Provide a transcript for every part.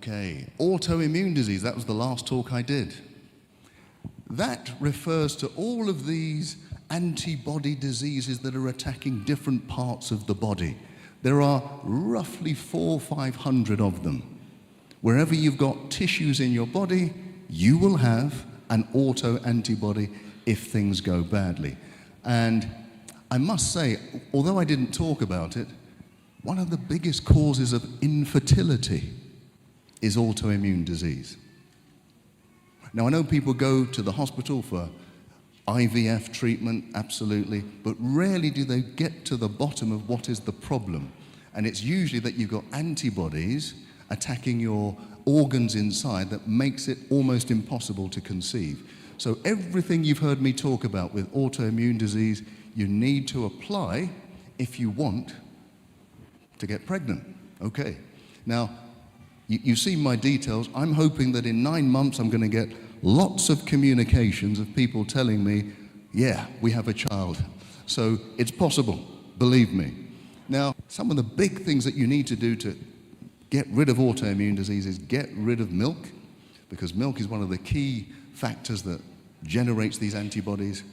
Okay, autoimmune disease, that was the last talk I did. That refers to all of these antibody diseases that are attacking different parts of the body. There are roughly 400 or 500 of them. Wherever you've got tissues in your body, you will have an autoantibody if things go badly. And I must say, although I didn't talk about it, one of the biggest causes of infertility is autoimmune disease. Now, I know people go to the hospital for IVF treatment, absolutely, but rarely do they get to the bottom of what is the problem. And it's usually that you've got antibodies attacking your organs inside that makes it almost impossible to conceive. So everything you've heard me talk about with autoimmune disease, you need to apply if you want to get pregnant. Okay. Now, you've seen my details. I'm hoping that in 9 months I'm going to get lots of communications of people telling me, yeah, we have a child. So it's possible, believe me. Now, some of the big things that you need to do to get rid of autoimmune disease is get rid of milk, because milk is one of the key factors that generates these antibodies.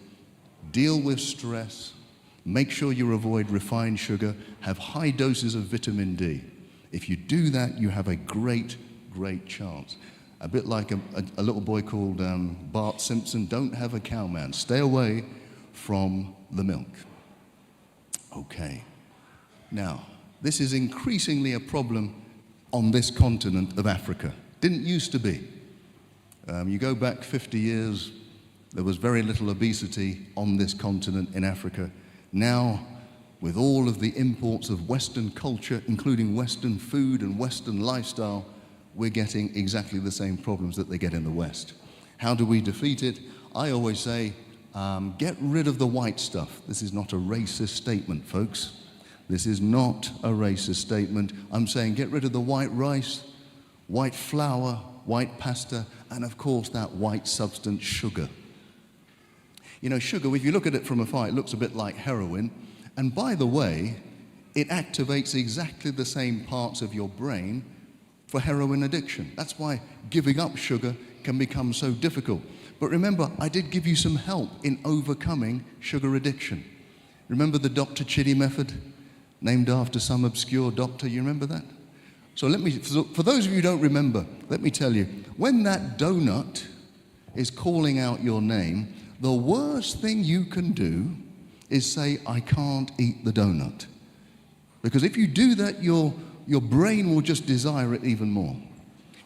Deal with stress. Make sure you avoid refined sugar. Have high doses of vitamin D. If you do that, you have a great, great chance. A bit like a little boy called Bart Simpson, don't have a cow man. Stay away from the milk. Okay. Now, this is increasingly a problem on this continent of Africa. Didn't used to be. You go back 50 years, there was very little obesity on this continent in Africa. Now, with all of the imports of Western culture, including Western food and Western lifestyle, we're getting exactly the same problems that they get in the West. How do we defeat it? I always say, get rid of the white stuff. This is not a racist statement, folks. This is not a racist statement. I'm saying get rid of the white rice, white flour, white pasta, and of course that white substance, sugar. You know, sugar, if you look at it from afar, it looks a bit like heroin. And by the way, it activates exactly the same parts of your brain for heroin addiction. That's why giving up sugar can become so difficult. But remember, I did give you some help in overcoming sugar addiction. Remember the Dr. Chidi method, named after some obscure doctor? You remember that? So for those of you who don't remember, let me tell you, when that donut is calling out your name, the worst thing you can do is say, I can't eat the donut. Because if you do that, your brain will just desire it even more.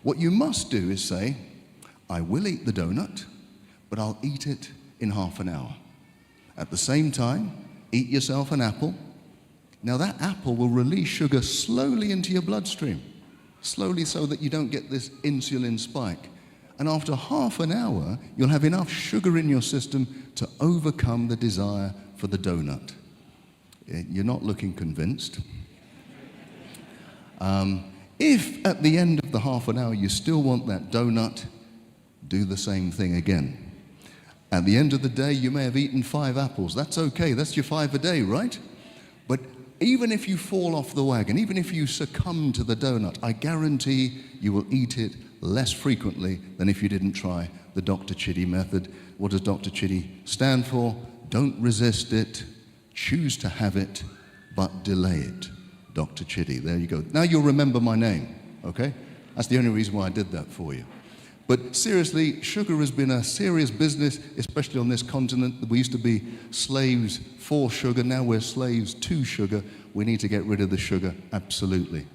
What you must do is say, I will eat the donut, but I'll eat it in half an hour. At the same time, eat yourself an apple. Now that apple will release sugar slowly into your bloodstream, slowly so that you don't get this insulin spike. And after half an hour, you'll have enough sugar in your system to overcome the desire for the donut. You're not looking convinced. If at the end of the half an hour you still want that donut, do the same thing again. At the end of the day, you may have eaten 5 apples. That's okay, that's your 5 a day, right? But even if you fall off the wagon, even if you succumb to the donut, I guarantee you will eat it less frequently than if you didn't try the Dr. Chidi method. What does Dr. Chidi stand for? Don't resist it, choose to have it, but delay it. Dr. Chidi, there you go. Now you'll remember my name, okay? That's the only reason why I did that for you. But seriously, sugar has been a serious business, especially on this continent. We used to be slaves for sugar, now we're slaves to sugar. We need to get rid of the sugar, absolutely.